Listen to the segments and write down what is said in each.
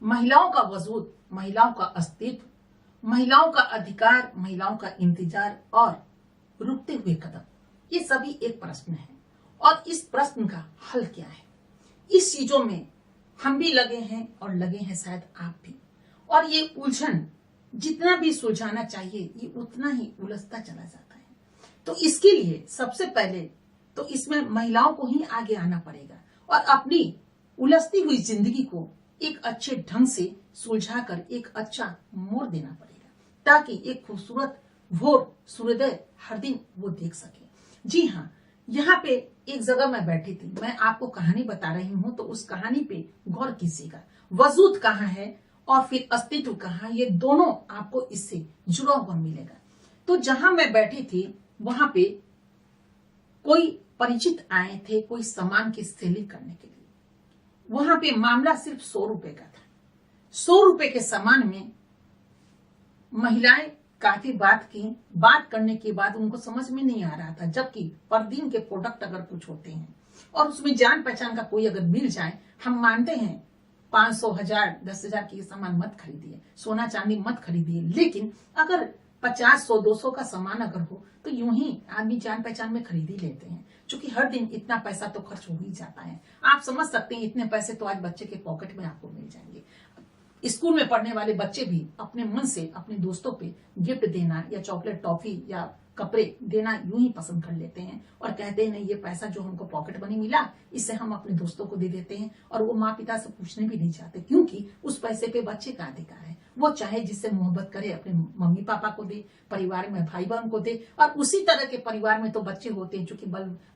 महिलाओं का वजूद, महिलाओं का अस्तित्व, महिलाओं का अधिकार, महिलाओं का इंतजार और रुकते हुए कदम, ये सभी एक प्रश्न है। और इस प्रश्न का हल क्या है, इस चीजों में हम भी लगे हैं और लगे हैं शायद आप भी। और ये उलझन जितना भी सुलझाना चाहिए ये उतना ही उलझता चला जाता है। तो इसके लिए सबसे पहले तो इसमें महिलाओं को ही आगे आना पड़ेगा और अपनी उलझती हुई जिंदगी को एक अच्छे ढंग से सुलझाकर एक अच्छा मोड़ देना पड़ेगा, ताकि एक खूबसूरत भोर सूर्योदय हर दिन वो देख सके। जी हाँ, यहाँ पे एक जगह मैं बैठी थी, मैं आपको कहानी बता रही हूँ, तो उस कहानी पे गौर कीजिएगा। वजूद कहाँ है और फिर अस्तित्व कहाँ, ये दोनों आपको इससे जुड़ा हुआ मिलेगा। तो जहां मैं बैठी थी वहां पे कोई परिचित आए थे कोई सामान की सेलिंग करने के लिए। वहां पे मामला सिर्फ 100 रुपए का था। 100 रुपए के सामान में महिलाएं काफी बात करने के बाद उनको समझ में नहीं आ रहा था, जबकि पर दिन के प्रोडक्ट अगर कुछ होते हैं और उसमें जान पहचान का कोई अगर मिल जाए, हम मानते हैं 500, 1000, 10,000 की सामान मत खरीदिए, सोना चांदी मत खरीदिए, लेकिन अगर 50, 100, 200 का सामान अगर हो तो यूं ही आदमी जान पहचान में खरीद ही लेते हैं, क्योंकि हर दिन इतना पैसा तो खर्च हो ही जाता है। आप समझ सकते हैं इतने पैसे तो आज बच्चे के पॉकेट में आपको मिल जाएंगे। स्कूल में पढ़ने वाले बच्चे भी अपने मन से अपने दोस्तों पे गिफ्ट देना या चॉकलेट, टॉफी या कपड़े देना यूं ही पसंद कर लेते हैं और कहते हैं नहीं, ये पैसा जो हमको पॉकेट मनी मिला इससे हम अपने दोस्तों को दे देते हैं, और वो माँ पिता से पूछने भी नहीं चाहते, क्योंकि उस पैसे पे बच्चे का अधिकार है। वो चाहे जिससे मोहब्बत करे अपने मम्मी पापा को दे, परिवार में भाई बहन को दे, और उसी तरह के परिवार में तो बच्चे होते हैं, चूंकि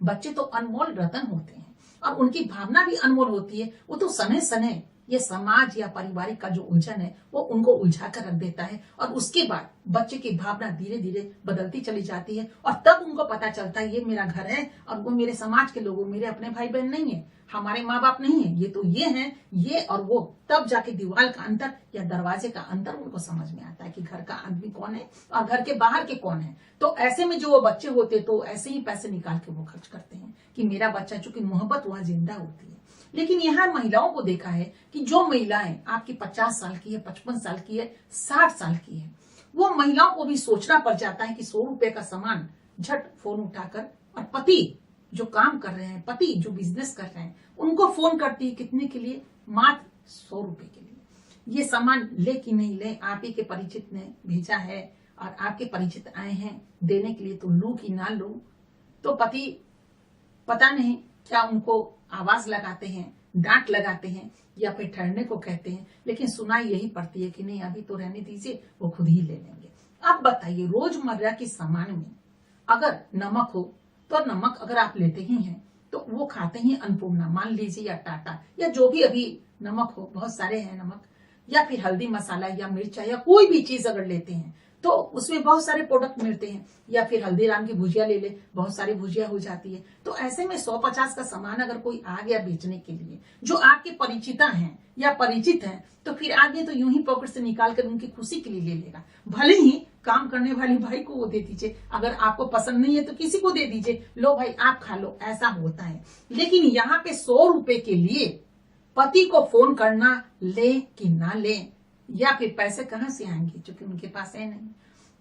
बच्चे तो अनमोल रतन होते हैं और उनकी भावना भी अनमोल होती है। वो तो सने सने ये समाज या पारिवारिक का जो उलझन है वो उनको उलझा कर रख देता है, और उसके बाद बच्चे की भावना धीरे धीरे बदलती चली जाती है, और तब उनको पता चलता है ये मेरा घर है और वो मेरे समाज के लोग, मेरे अपने भाई बहन नहीं है, हमारे माँ बाप नहीं है, ये तो ये हैं, ये और वो। तब जाके दीवार का अंतर या दरवाजे का अंतर उनको समझ में आता है कि घर का आदमी कौन है और घर के बाहर के कौन है। तो ऐसे में जो वो बच्चे होते तो ऐसे ही पैसे निकाल के वो खर्च करते हैं कि मेरा बच्चा, चूंकि मोहब्बत वहां जिंदा होती है। लेकिन यहाँ महिलाओं को देखा है कि जो महिलाएं आपकी 50 साल की है, 55 साल की है, 60 साल की है, वो महिलाओं को भी सोचना पड़ जाता है कि 100 रुपए का सामान झट फोन उठाकर, और पति जो काम कर रहे हैं, पति जो बिजनेस कर रहे हैं, उनको फोन करती है कितने के लिए, मात्र 100 रुपए के लिए। ये सामान ले कि नहीं ले, आप ही के परिचित ने भेजा है और आपके परिचित आए हैं देने के लिए, तो लू कि ना लू। तो पति पता नहीं क्या उनको आवाज लगाते हैं, डांट लगाते हैं या फिर ठहरने को कहते हैं, लेकिन सुनाई यही पड़ती है कि नहीं अभी तो रहने दीजिए, वो खुद ही ले लेंगे। अब बताइए, रोजमर्रा के सामान में अगर नमक हो तो नमक अगर आप लेते ही हैं तो वो खाते ही अन्नपूर्णा मान लीजिए या टाटा या जो भी अभी नमक हो, बहुत सारे हैं नमक, या फिर हल्दी मसाला या मिर्चा या कोई भी चीज अगर लेते हैं तो उसमें बहुत सारे प्रोडक्ट मिलते हैं, या फिर हल्दीराम की भुजिया ले ले, बहुत सारी भुजिया हो जाती है। तो ऐसे में 150 का सामान अगर कोई आ गया बेचने के लिए जो आपके परिचिता हैं या परिचित हैं, तो फिर आगे तो यूं ही पॉकेट से निकाल कर उनकी खुशी के लिए ले लेगा। भले ही काम करने वाले भाई को वो दे दीजिए, अगर आपको पसंद नहीं है तो किसी को दे दीजिए, लो भाई आप खा लो, ऐसा होता है। लेकिन यहाँ पे 100 रुपए के लिए पति को फोन करना, ले कि ना ले, या फिर पैसे कहां से आएंगे क्योंकि उनके पास है नहीं।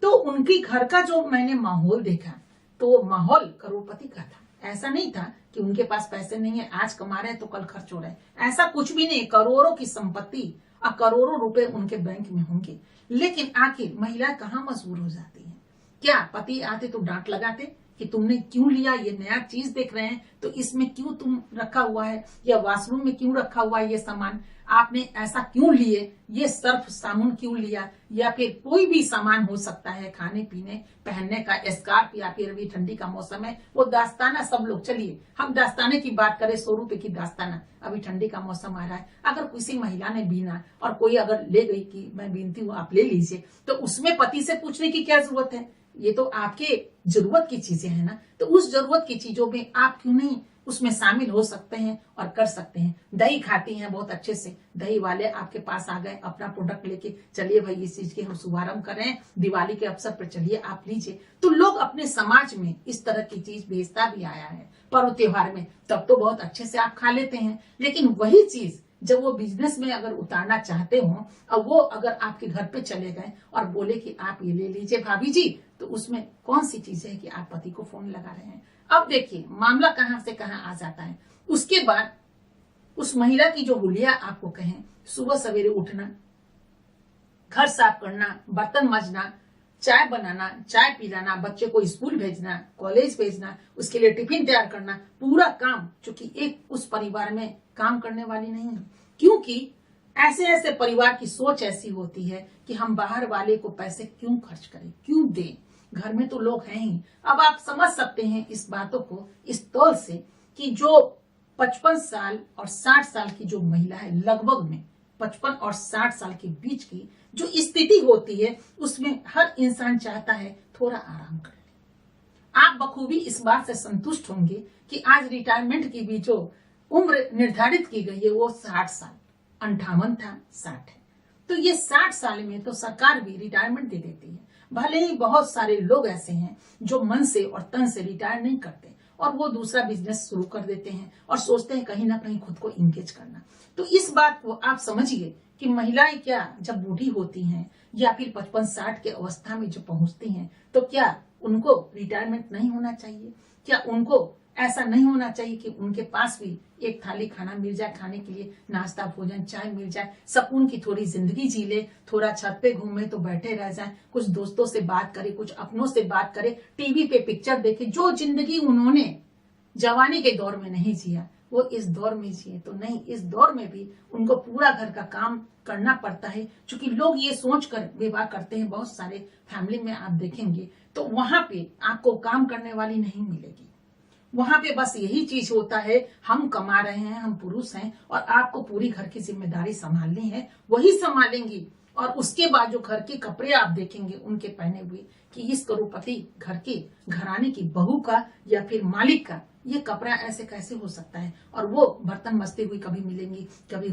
तो उनकी घर का जो मैंने माहौल देखा तो वो माहौल करोड़पति का था। ऐसा नहीं था कि उनके पास पैसे नहीं है, आज कमा रहे हैं तो कल खर्च हो रहे हैं, ऐसा कुछ भी नहीं। करोड़ों की संपत्ति और करोड़ों रुपए उनके बैंक में होंगे, लेकिन आखिर महिला कहाँ मजबूर हो जाती है। क्या पति आते तो डांट लगाते कि तुमने क्यों लिया, ये नया चीज देख रहे हैं तो इसमें क्यों तुम रखा हुआ है, या वॉशरूम में क्यों रखा हुआ है ये सामान, आपने ऐसा क्यों लिए, ये सर्फ साबुन क्यों लिया, या फिर कोई भी सामान हो सकता है, खाने पीने पहनने का, स्कार्फ, या फिर अभी ठंडी का मौसम है वो दास्ताना, सब लोग चलिए हम दास्ताने की बात करें, 100 रुपए की दास्ताना, अभी ठंडी का मौसम आ रहा है, अगर किसी महिला ने बीना और कोई अगर ले गई कि मैं बीनती हूँ आप ले लीजिए, तो उसमें पति से पूछने की क्या जरूरत है, ये तो आपके जरूरत की चीजें हैं ना। तो उस जरूरत की चीजों में आप क्यों नहीं उसमें शामिल हो सकते हैं और कर सकते हैं। दही खाती हैं बहुत अच्छे से, दही वाले आपके पास आ गए अपना प्रोडक्ट लेके, चलिए भाई इस चीज के हम शुभारंभ कर रहे हैं, दिवाली के अवसर पर चलिए आप लीजिए। तो लोग अपने समाज में इस तरह की चीज भेजता भी आया है पर्व त्योहार में, तब तो बहुत अच्छे से आप खा लेते हैं। लेकिन वही चीज जब वो बिजनेस में अगर उतारना चाहते हो और वो अगर आपके घर पे चले गए और बोले कि आप ये ले लीजिए भाभी जी, तो उसमें कौन सी चीज है कि आप पति को फोन लगा रहे हैं। अब देखिए मामला कहां से कहां आ जाता है। उसके बाद उस महिला की जो हुलिया आपको कहें, सुबह सवेरे उठना, घर साफ करना, बर्तन मांजना, चाय बनाना, चाय पिलाना, बच्चे को स्कूल भेजना, कॉलेज भेजना, उसके लिए टिफिन तैयार करना, पूरा काम, चूंकि एक उस परिवार में काम करने वाली नहीं है, क्योंकि ऐसे ऐसे परिवार की सोच ऐसी होती है कि हम बाहर वाले को पैसे क्यों खर्च करें, क्यों दें, घर में तो लोग हैं ही। अब आप समझ सकते हैं इस बातों को इस तौर से कि जो 55 साल और 60 साल की जो महिला है, लगभग में 55 और 60 साल के बीच की जो स्थिति होती है, उसमें हर इंसान चाहता है थोड़ा आराम कर ले। आप बखूबी इस बात से संतुष्ट होंगे कि आज रिटायरमेंट की भी जो उम्र निर्धारित की गई है वो 60 साल, 58 था, 60 है। तो ये 60 साल में तो सरकार भी रिटायरमेंट दे देती है। भले ही बहुत सारे लोग ऐसे हैं जो मन से और तन से रिटायर नहीं करते और वो दूसरा बिजनेस शुरू कर देते हैं और सोचते हैं कहीं ना कहीं खुद को इंगेज करना। तो इस बात को आप समझिए कि महिलाएं क्या जब बूढ़ी होती हैं या फिर 55-60 के अवस्था में जो पहुंचती हैं, तो क्या उनको रिटायरमेंट नहीं होना चाहिए? क्या उनको ऐसा नहीं होना चाहिए कि उनके पास भी एक थाली खाना मिल जाए, खाने के लिए नाश्ता भोजन चाय मिल जाए, सुकून की थोड़ी जिंदगी जी ले, थोड़ा छत पे घूमे तो बैठे रह जाए, कुछ दोस्तों से बात करे, कुछ अपनों से बात करे, टीवी पे पिक्चर देखे, जो जिंदगी उन्होंने जवानी के दौर में नहीं जिया वो इस दौर में जिए। तो नहीं, इस दौर में भी उनको पूरा घर का काम करना पड़ता है, क्योंकि लोग ये सोचकर विवाह करते हैं। बहुत सारे फैमिली में आप देखेंगे तो वहां पे आपको काम करने वाली नहीं मिलेगी। वहां पे बस यही चीज होता है, हम कमा रहे हैं, हम पुरुष हैं और आपको पूरी घर की जिम्मेदारी संभालनी है, वही संभालेंगी। और उसके बाद जो घर के कपड़े आप देखेंगे उनके पहने हुए, कि इस करोड़पति घर के घराने की बहू का या फिर मालिक का ये कपड़ा ऐसे कैसे हो सकता है। और वो बर्तन मसते हुए कभी मिलेंगी, कभी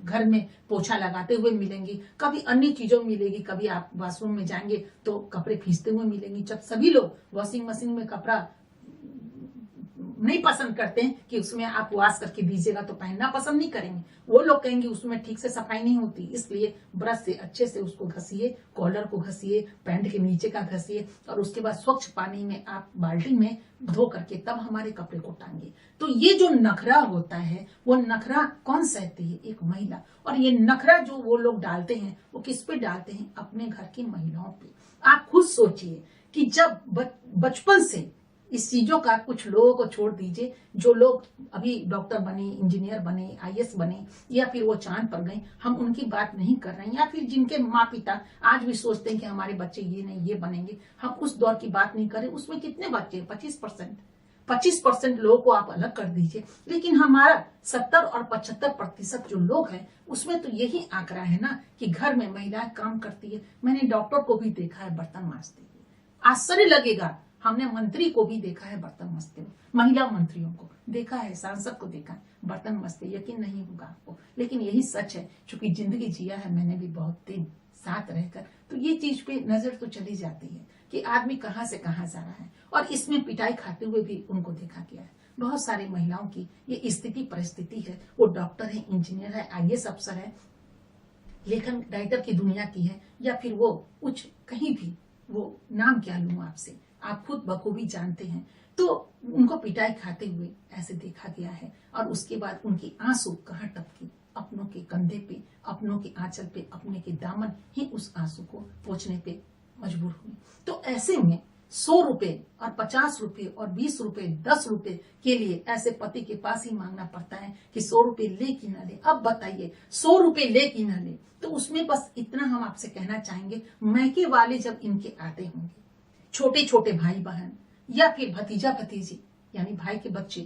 घर में पोछा लगाते हुए मिलेंगी, कभी अन्य चीजों में मिलेगी, कभी आप वॉशरूम में जाएंगे तो कपड़े खींचते हुए मिलेंगी। जब सभी लोग वॉशिंग मशीन में कपड़ा नहीं पसंद करते हैं कि उसमें आप वॉश करके दीजिएगा, तो पहनना पसंद नहीं करेंगे। वो लोग कहेंगे उसमें ठीक से सफाई नहीं होती, इसलिए ब्रश से अच्छे से उसको घसीए, कॉलर को घसीए, पैंट के नीचे का घसीए और उसके बाद स्वच्छ पानी में आप बाल्टी में धो करके तब हमारे कपड़े को टांगे। तो ये जो नखरा होता है वो नखरा कौन सहती है? एक महिला। और ये नखरा जो वो लोग डालते हैं वो किस पे डालते हैं? अपने घर की महिलाओं पे। आप खुद सोचिए कि जब बचपन से इस चीजों का, कुछ लोगों को छोड़ दीजिए जो लोग अभी डॉक्टर बने, इंजीनियर बने, आईएएस बने या फिर वो चांद पर गए, हम उनकी बात नहीं कर रहे हैं, या फिर जिनके माँ पिता आज भी सोचते हैं कि हमारे बच्चे ये नहीं ये बनेंगे, हम उस दौर की बात नहीं करें। उसमें कितने बच्चे? 25% लोगों को आप अलग कर दीजिए, लेकिन हमारा 70 और 75% जो लोग हैं उसमें तो यही आंकड़ा है ना कि घर में महिलाएं काम करती है। मैंने डॉक्टर को भी देखा है बर्तन मांजते हुए, आश्चर्य लगेगा। हमने मंत्री को भी देखा है बर्तन मसते हुए, महिला मंत्रियों को देखा है, सांसद को देखा है बर्तन मसते, यकीन नहीं होगा आपको, लेकिन यही सच है। क्योंकि जिंदगी जिया है मैंने भी बहुत दिन साथ रहकर, तो ये चीज पे नजर तो चली जाती है कि आदमी कहाँ से कहाँ जा रहा है। और इसमें पिटाई खाते हुए भी उनको देखा गया है। बहुत सारी महिलाओं की ये स्थिति परिस्थिति है, वो डॉक्टर है, इंजीनियर है, आईएएस अफसर है, लेखन राइटर की दुनिया की है, या फिर वो कुछ कहीं भी, वो नाम क्या लूं आपसे, आप खुद बखूबी जानते हैं। तो उनको पिटाई खाते हुए ऐसे देखा गया है। और उसके बाद उनकी आंसू कहाँ टपकी? अपनों के कंधे पे, अपनों के आंचल पे, अपने के दामन ही उस आंसू को पोंछने पे मजबूर हुई। तो ऐसे में 100 रुपए और 50 रुपए और 20 रुपए 10 रुपए के लिए ऐसे पति के पास ही मांगना पड़ता है कि 100 रुपए ले कि ना ले। अब बताइए 100 रुपए ले कि ना ले। तो उसमें बस इतना हम आपसे कहना चाहेंगे, मैके वाले जब इनके आते होंगे, छोटे छोटे भाई बहन या फिर भतीजा भतीजी यानी भाई के बच्चे,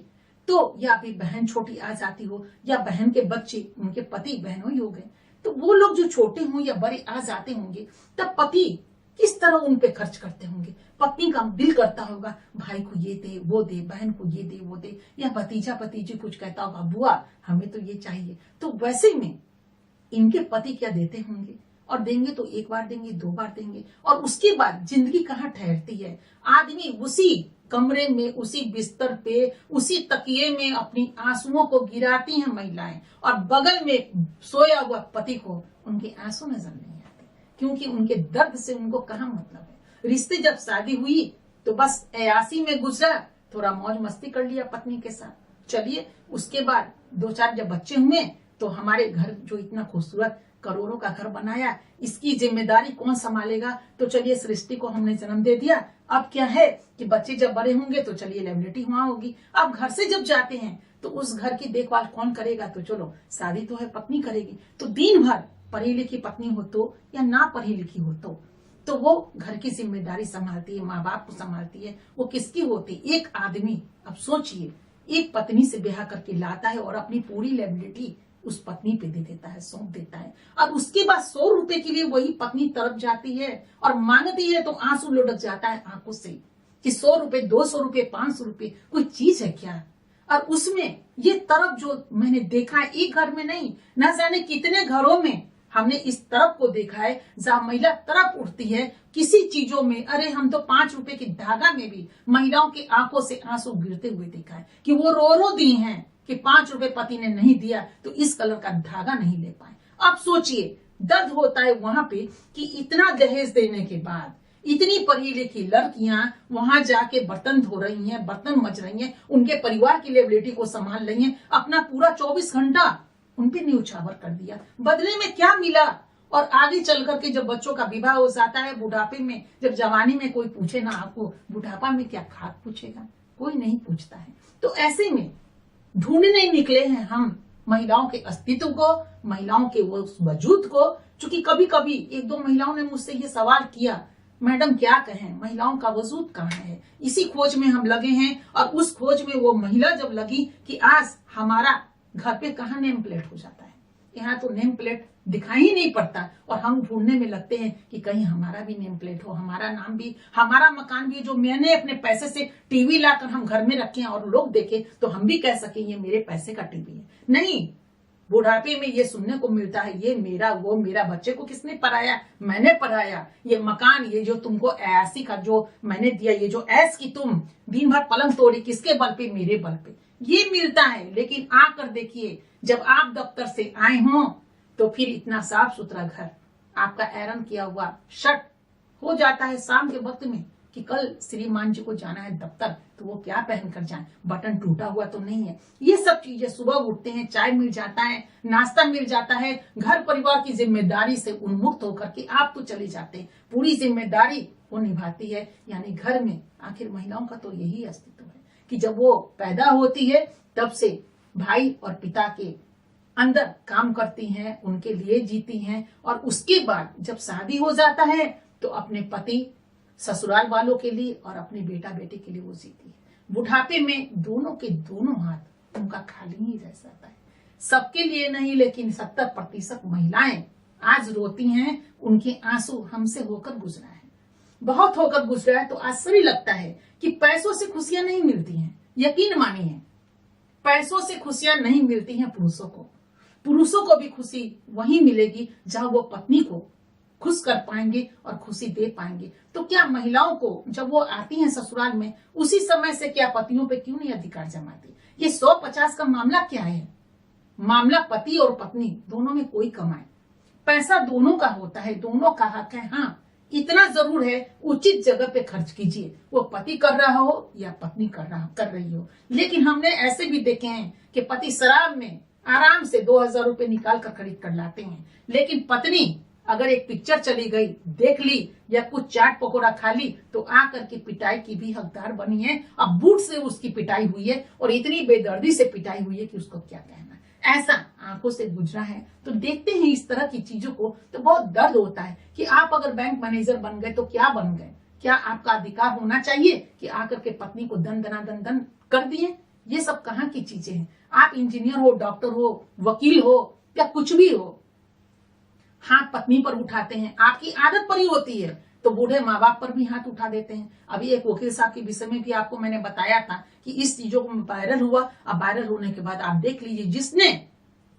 तो या फिर बहन छोटी आ जाती हो या बहन के बच्चे, उनके पति बहनों ही हो गए, तो वो लोग जो छोटे हों या बड़े आ जाते होंगे, तब पति किस तरह उन पे खर्च करते होंगे। पत्नी का दिल करता होगा भाई को ये दे वो दे, बहन को ये दे वो दे, या भतीजा भतीजी कुछ कहता होगा बुआ हमें तो ये चाहिए। तो वैसे में इनके पति क्या देते होंगे? और देंगे तो एक बार देंगे, 2 बार देंगे, और उसके बाद जिंदगी कहाँ ठहरती है। आदमी उसी कमरे में, उसी बिस्तर पे, उसी तकिए में अपनी आंसुओं को गिराती हैं महिलाएं, और बगल में सोया हुआ पति को उनके आंसू नजर नहीं आते, क्योंकि उनके दर्द से उनको कहाँ मतलब है। रिश्ते जब शादी हुई तो बस अयासी में गुजरा, थोड़ा मौज मस्ती कर लिया पत्नी के साथ, चलिए उसके बाद 2-4 जब बच्चे हुए तो हमारे घर जो इतना खूबसूरत करोड़ों का घर बनाया, इसकी जिम्मेदारी कौन संभालेगा, तो चलिए सृष्टि को हमने जन्म दे दिया। अब क्या है कि बच्चे जब बड़े होंगे तो चलिए लायबिलिटी वहां होगी। अब घर से जब जाते हैं तो उस घर की देखभाल कौन करेगा, तो चलो शादी तो है पत्नी करेगी। तो दिन भर पढ़ी लिखी पत्नी हो तो या ना पढ़ी लिखी हो तो वो घर की जिम्मेदारी संभालती है, माँ बाप को संभालती है। वो किसकी होती, एक आदमी, अब सोचिए, एक पत्नी से ब्याह करके लाता है और अपनी पूरी लायबिलिटी उस पत्नी पे दे देता है, सौंप देता है। अब उसके बाद 100 रुपए के लिए वही पत्नी तड़प जाती है और मांगती है तो आंसू लुढ़क जाता है आंखों से कि 100 रुपए, 200 रुपए, 500 रुपए कोई चीज है क्या। और उसमें ये तरफ जो मैंने देखा है, एक घर में नहीं, ना जाने कितने घरों में हमने इस तरफ को देखा है जहां महिला तरफ उठती है किसी चीजों में। अरे हम तो 5 रुपए की धागा में भी महिलाओं की आंखों से आंसू गिरते हुए देखा है कि वो रो दी हैं कि 5 रुपए पति ने नहीं दिया तो इस कलर का धागा नहीं ले पाए। अब सोचिए दर्द होता है वहां पे कि इतना दहेज देने के बाद इतनी पढ़ी लिखी लड़कियां वहां जाके बर्तन धो रही हैं, बर्तन मज रही हैं, उनके परिवार की लायबिलिटी को संभाल रही हैं, अपना पूरा 24 घंटा उन पे न्यौछावर कर दिया। बदले में क्या मिला? और आगे चल करके जब बच्चों का विवाह हो जाता है, बुढ़ापे में, जब जवानी में कोई पूछे ना आपको बुढ़ापा में क्या खाक पूछेगा, कोई नहीं पूछता है। तो ऐसे में ढूंढने निकले हैं हम महिलाओं के अस्तित्व को, महिलाओं के वो वजूद को। चूंकि कभी कभी 1-2 महिलाओं ने मुझसे ये सवाल किया, मैडम क्या कहें, महिलाओं का वजूद कहाँ है। इसी खोज में हम लगे हैं, और उस खोज में वो महिला जब लगी कि आज हमारा घर पे कहाँ नेम प्लेट हो जाता है, यहाँ तो नेम प्लेट दिखाई ही नहीं पड़ता, और हम ढूंढने में लगते हैं कि कहीं हमारा भी नेम प्लेट हो, हमारा नाम भी, हमारा मकान भी, जो मैंने अपने पैसे से टीवी लाकर हम घर में रखे और लोग देखे तो हम भी कह सके ये मेरे पैसे का टीवी है। नहीं, बुढ़ापे में ये सुनने को मिलता है ये मेरा, वो मेरा, बच्चे को किसने पढ़ाया, मैंने पढ़ाया, ये मकान, ये जो तुमको ऐसी का जो मैंने दिया, ये जो ऐस की तुम दिन भर पलंग तोड़ी, किसके बल पे, मेरे बल पे, ये मिलता है। लेकिन आकर देखिए जब आप दफ्तर से आए हों तो फिर इतना साफ सुथरा घर, आपका आयरन किया हुआ शर्ट हो जाता है शाम के वक्त में कि कल श्रीमान जी को जाना है दफ्तर, तो वो क्या पहन कर जाए, बटन टूटा हुआ तो नहीं है। ये सब चीजें, सुबह उठते हैं चाय मिल जाता है, नाश्ता मिल जाता है, घर परिवार की जिम्मेदारी से उन्मुक्त होकर के आप तो चले जाते हैं, पूरी जिम्मेदारी वो निभाती है। यानी घर में आखिर महिलाओं का तो यही अस्तित्व है कि जब वो पैदा होती है तब से भाई और पिता के अंदर काम करती हैं, उनके लिए जीती हैं, और उसके बाद जब शादी हो जाता है तो अपने पति, ससुराल वालों के लिए और अपने बेटा बेटी के लिए वो जीती है। बुढ़ापे में दोनों के दोनों हाथ उनका खाली ही रह जाता है। सबके लिए नहीं, लेकिन 70% महिलाएं आज रोती हैं, उनके आंसू हमसे होकर गुजरा है, बहुत होकर गुजरा है। तो आश्चर्य लगता है कि पैसों से खुशियां नहीं मिलती हैं। यकीन मानिए पैसों से खुशियां नहीं मिलती हैं पुरुषों को। पुरुषों को भी खुशी वहीं मिलेगी जहां वो पत्नी को खुश कर पाएंगे और खुशी दे पाएंगे। तो क्या महिलाओं को जब वो आती हैं ससुराल में उसी समय से क्या पतियों पे क्यों नहीं अधिकार जमाती? ये 150 का मामला क्या है? मामला पति और पत्नी दोनों में कोई कमाए, पैसा दोनों का होता है, दोनों का हक है। हाँ, इतना जरूर है उचित जगह पे खर्च कीजिए, वो पति कर रहा हो या पत्नी कर रही हो। लेकिन हमने ऐसे भी देखे हैं कि पति शराब में आराम से 2000 रुपए निकाल कर खरीद कर लाते हैं, लेकिन पत्नी अगर एक पिक्चर चली गई, देख ली, या कुछ चाट पकौड़ा खा ली तो आकर के पिटाई की भी हकदार बनी है। अब बूट से उसकी पिटाई हुई है और इतनी बेदर्दी से पिटाई हुई है कि उसको क्या कहना। ऐसा आंखों से गुजरा है। तो देखते हैं इस तरह की चीजों को तो बहुत दर्द होता है कि आप अगर बैंक मैनेजर बन गए तो क्या बन गए? क्या आपका अधिकार होना चाहिए कि आकर के पत्नी को दन दना दन दन कर दिए? ये सब कहाँ की चीजें हैं? आप इंजीनियर हो, डॉक्टर हो, वकील हो, या कुछ भी हो, हाथ पत्नी पर उठाते हैं, आपकी आदत पड़ी होती है तो बूढ़े माँ बाप पर भी हाथ उठा देते हैं। अभी एक वकील साहब के विषय में भी आपको मैंने बताया था कि इस चीजों को वायरल हुआ। अब वायरल होने के बाद आप देख लीजिए, जिसने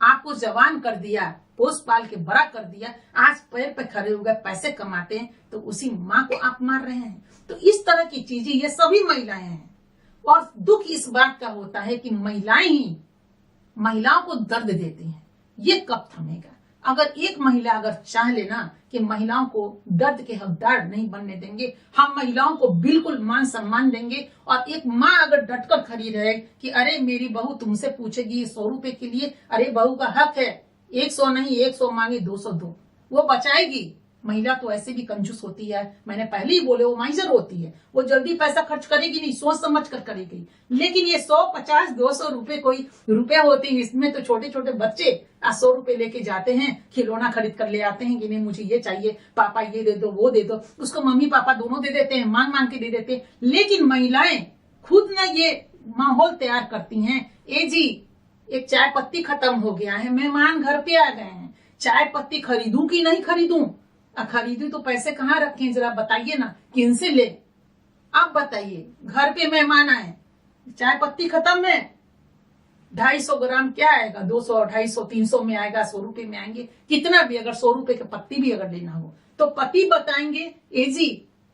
आपको जवान कर दिया पोस पाल के बड़ा कर दिया, आज पैर पे खड़े हो गए, पैसे कमाते हैं, तो उसी माँ को आप मार रहे हैं। तो इस तरह की चीजें ये सभी महिलाएं हैं। और दुख इस बात का होता है कि महिलाएं ही महिलाओं को दर्द देती हैं। ये कब थमेगा? अगर एक महिला अगर चाह लेना कि महिलाओं को दर्द के हकदार नहीं बनने देंगे, हम महिलाओं को बिल्कुल मान सम्मान देंगे, और एक माँ अगर डटकर खड़ी रहे कि अरे मेरी बहू तुमसे पूछेगी 100 रुपए के लिए, अरे बहू का हक है, 100 नहीं 100 मांगे 200 दो, वो बचाएगी। महिला तो ऐसे भी कंजूस होती है, मैंने पहले ही बोले, वो माइजर होती है, वो जल्दी पैसा खर्च करेगी नहीं, सोच समझ कर करेगी। लेकिन ये 100, 50, 200 रुपए कोई रुपए होते हैं, इसमें तो छोटे छोटे बच्चे 100 रुपए लेके जाते हैं, खिलौना खरीद कर ले आते हैं कि नहीं मुझे ये चाहिए, पापा ये दे दो वो दे दो, उसको मम्मी पापा दोनों दे देते हैं, मांग मांग के दे देते हैं। लेकिन महिलाएं खुद ना ये माहौल तैयार करती हैं, ए जी एक चाय पत्ती खत्म हो गया है, मेहमान घर पे आ गए हैं, चाय पत्ती खरीदूं कि नहीं खरीदूं? खरीदू तो पैसे कहाँ रखें, जरा बताइए ना, किन से ले? आप बताइए, घर पे मेहमान आए, चाय पत्ती खत्म है, 250 ग्राम क्या आएगा, 200, 250, 300 में आएगा, 100 रुपए में आएंगे, कितना भी, अगर 100 रुपए के पत्ती भी अगर लेना हो तो पति बताएंगे ए जी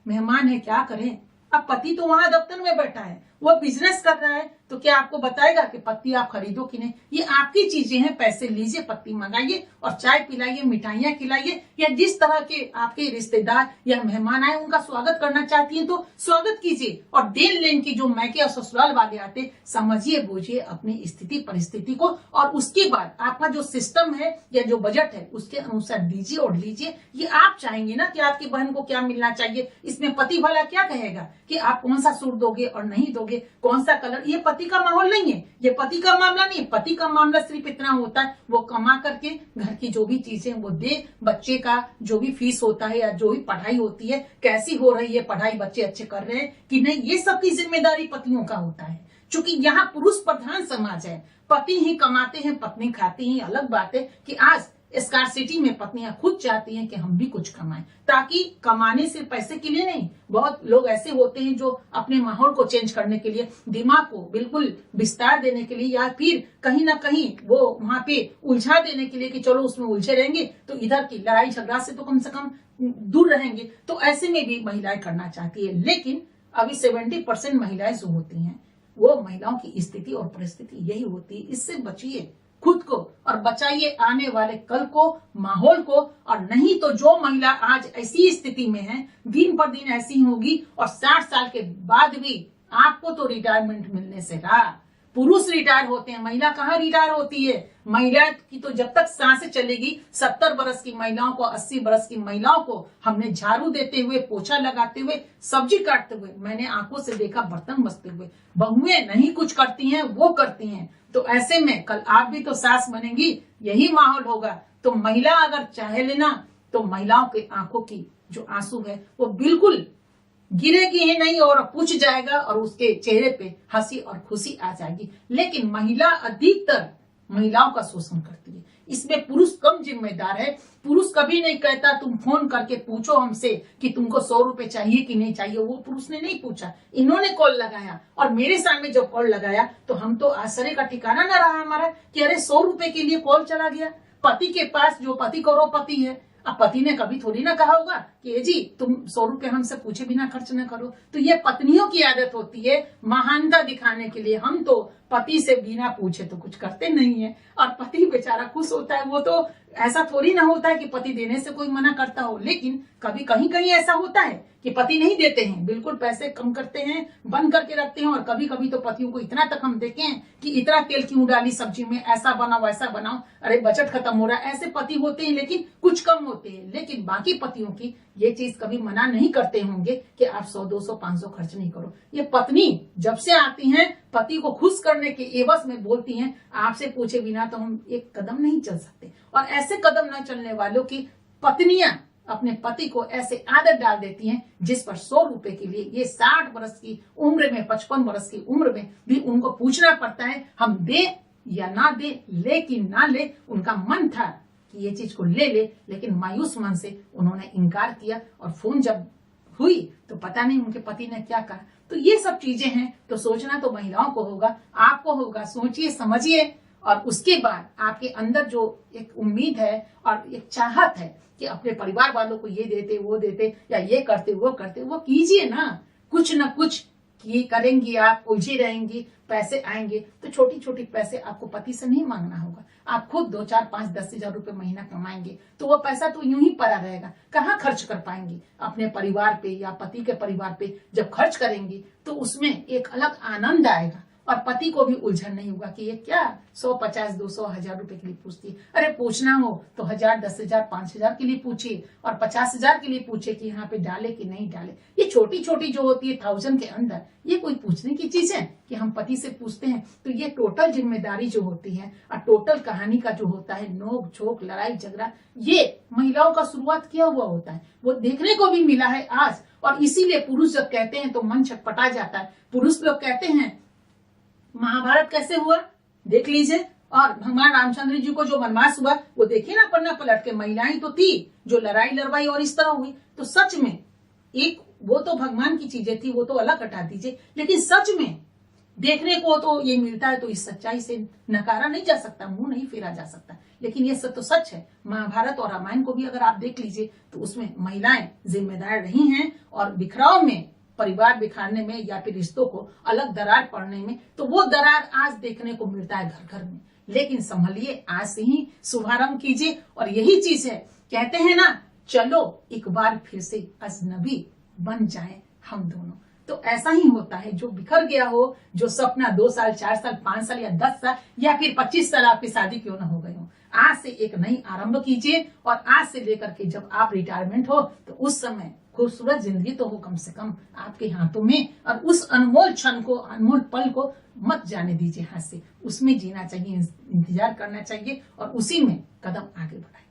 मेहमान है क्या करें। अब पति तो वहां दफ्तर में बैठा है, वो बिजनेस कर रहा है, तो क्या आपको बताएगा कि पत्ती आप खरीदो कि नहीं? ये आपकी चीजें हैं, पैसे लीजिए, पत्ती मंगाइए और चाय पिलाइए, मिठाइयां खिलाइए, या जिस तरह के आपके रिश्तेदार या मेहमान आए उनका स्वागत करना चाहती हैं तो स्वागत कीजिए। और देन लेन की जो मैके और ससुराल वाले आते, समझिए बूझिए अपनी स्थिति परिस्थिति को, और उसके बाद आपका जो सिस्टम है या जो बजट है उसके अनुसार दीजिए और लीजिए। ये आप चाहेंगे ना कि आपकी बहन को क्या मिलना चाहिए, इसमें पति भला क्या कहेगा कि आप कौन सा सूट दोगे और नहीं दोगे, कौन सा कलर। ये पति का माहौल नहीं है, ये पति का मामला नहीं है। पति का मामला सिर्फ इतना होता है, वो कमा करके घर की जो भी चीजें वो दे, बच्चे का जो भी फीस होता है या जो भी पढ़ाई होती है, कैसी हो रही है पढ़ाई, बच्चे अच्छे कर रहे हैं कि नहीं, ये सब की जिम्मेदारी पतियों का होता है। क्योंकि यहाँ पुरुष प्रधान समाज है, पति ही कमाते हैं, पत्नी खाती है। अलग बात है कि आज स्कार्सिटी में पत्नियां खुद चाहती हैं कि हम भी कुछ कमाएं, ताकि कमाने सिर्फ पैसे के लिए नहीं, बहुत लोग ऐसे होते हैं जो अपने माहौल को चेंज करने के लिए, दिमाग को बिल्कुल विस्तार देने के लिए, या फिर कहीं ना कहीं वो वहां पे उलझा देने के लिए कि चलो उसमें उलझे रहेंगे तो इधर की लड़ाई झगड़ा से तो कम से कम दूर रहेंगे। तो ऐसे में भी महिलाएं करना चाहती है। लेकिन अभी 70% महिलाएं जो होती हैं वो महिलाओं की स्थिति और परिस्थिति यही होती है। इससे बचिए खुद को और बचाइए आने वाले कल को, माहौल को। और नहीं तो जो महिला आज ऐसी स्थिति में है, दिन पर दिन ऐसी होगी, और 60 साल के बाद भी आपको तो रिटायरमेंट मिलने से रहा। पुरुष रिटायर होते हैं, महिला कहाँ रिटायर होती है। महिला की तो जब तक सांसें चलेगी, 70 बरस की महिलाओं को, 80 बरस की महिलाओं को हमने झाड़ू देते हुए, पोछा लगाते हुए, सब्जी काटते हुए, मैंने आंखों से देखा, बर्तन मसते हुए। बहुएं नहीं कुछ करती हैं, वो करती हैं। तो ऐसे में कल आप भी तो सास बनेंगी, यही माहौल होगा। तो महिला अगर चाहे लेना तो महिलाओं के आंखों की जो आंसू है वो बिल्कुल गिरेगी ही नहीं, और पूछ जाएगा, और उसके चेहरे पे हंसी और खुशी आ जाएगी। लेकिन महिला अधिकतर महिलाओं का शोषण करती है, इसमें पुरुष कम जिम्मेदार है। पुरुष कभी नहीं कहता तुम फोन करके पूछो हमसे कि तुमको 100 रुपए चाहिए कि नहीं चाहिए, वो पुरुष ने नहीं पूछा, इन्होंने कॉल लगाया। और मेरे सामने जब कॉल लगाया तो हम तो आश्चर्य का ठिकाना न रहा हमारा कि अरे 100 रुपए के लिए कॉल चला गया पति के पास, जो पति करोड़पति है। अब पति ने कभी थोड़ी ना कहा होगा कि जी तुम 100 रुपए हमसे पूछे बिना खर्च न करो। तो ये पत्नियों की आदत होती है महानता दिखाने के लिए। हम तो पति से बिना पूछे तो कुछ करते नहीं है, और पति बेचारा खुश होता है। वो तो ऐसा थोड़ी ना होता है कि पति देने से कोई मना करता हो, लेकिन कभी कहीं कहीं ऐसा होता है कि पति नहीं देते हैं, बिल्कुल पैसे कम करते हैं, बंद करके रखते हैं। और कभी कभी तो पतियों को इतना तक हम देखे हैं कि इतना तेल क्यों डाली सब्जी में, ऐसा बनाओ वैसा बनाओ, अरे बजट खत्म हो रहा है। ऐसे पति होते हैं, लेकिन कुछ कम होते हैं। लेकिन बाकी पतियों की ये चीज कभी मना नहीं करते होंगे कि आप 100, 200, 500 खर्च नहीं करो। ये पत्नी जब से आती हैं, पति को खुश करने के एवज में बोलती हैं आपसे पूछे बिना तो हम एक कदम नहीं चल सकते। और ऐसे कदम न चलने वालों की पत्नियां अपने पति को ऐसे आदत डाल देती हैं जिस पर 100 रुपए के लिए ये 60 बरस की उम्र में, 55 बरस की उम्र में भी उनको पूछना पड़ता है हम दे या ना दे, ले कि ना ले। उनका मन था कि ये चीज को ले ले, लेकिन मायूस मन से उन्होंने इनकार किया। और फोन जब हुई तो पता नहीं उनके पति ने क्या कहा। तो ये सब चीजें हैं, तो सोचना तो महिलाओं को होगा, आपको होगा। सोचिए समझिए और उसके बाद आपके अंदर जो एक उम्मीद है और एक चाहत है कि अपने परिवार वालों को ये देते वो देते या ये करते वो कीजिए ना। कुछ न कुछ ये करेंगी आप, उलझी रहेंगी, पैसे आएंगे तो छोटी छोटी पैसे आपको पति से नहीं मांगना होगा। आप खुद 2, 4, 5, 10 हजार रुपए महीना कमाएंगे तो वो पैसा तो यूं ही पड़ा रहेगा। कहाँ खर्च कर पाएंगी अपने परिवार पे या पति के परिवार पे। जब खर्च करेंगी तो उसमें एक अलग आनंद आएगा और पति को भी उलझन नहीं होगा कि ये क्या 100, 50, 200, 1000 रुपए के लिए पूछती है। अरे पूछना हो तो 1000, 10,000, 5,000 के लिए पूछिए और 50,000 के लिए पूछे कि यहाँ पे डाले कि नहीं डाले। ये छोटी छोटी जो होती है 1000 के अंदर, ये कोई पूछने की चीज है कि हम पति से पूछते हैं। तो ये टोटल जिम्मेदारी जो होती है और टोटल कहानी का जो होता है नोक झोंक, लड़ाई झगड़ा, ये महिलाओं का शुरुआत किया हुआ होता है। वो देखने को भी मिला है आज। और इसीलिए पुरुष जब कहते हैं तो मन छटपटा जाता है। पुरुष लोग कहते हैं महाभारत कैसे हुआ देख लीजिए, और भगवान रामचंद्र जी को जो वनवास हुआ वो देखिए ना, पन्ना पलट के महिलाएं तो थी जो लड़ाई लड़वाई और इस तरह हुई। तो सच में एक वो तो भगवान की चीजें थी, वो तो अलग हटा दीजिए, लेकिन सच में देखने को तो ये मिलता है। तो इस सच्चाई से नकारा नहीं जा सकता, मुंह नहीं फेरा जा सकता, लेकिन ये सब तो सच है। महाभारत और रामायण को भी अगर आप देख लीजिए तो उसमें महिलाएं जिम्मेदार रही हैं और बिखराव में, परिवार बिखारने में या फिर रिश्तों को अलग दरार पड़ने में, तो वो दरार आज देखने को मिलता है घर घर में। लेकिन संभलिए, आज से ही शुभारंभ कीजिए। और यही चीज है, कहते हैं ना, चलो एक बार फिर से अजनबी बन जाए हम दोनों। तो ऐसा ही होता है, जो बिखर गया हो, जो सपना 2 साल, 4 साल, 5 साल या 10 साल या फिर 25 साल आपकी शादी क्यों ना हो गई हो, आज से एक नई आरंभ कीजिए। और आज से लेकर के जब आप रिटायरमेंट हो तो उस समय खूबसूरत जिंदगी तो हो कम से कम आपके हाथों में, और उस अनमोल क्षण को, अनमोल पल को मत जाने दीजिए हाथ से। उसमें जीना चाहिए, इंतजार करना चाहिए और उसी में कदम आगे बढ़ाइए।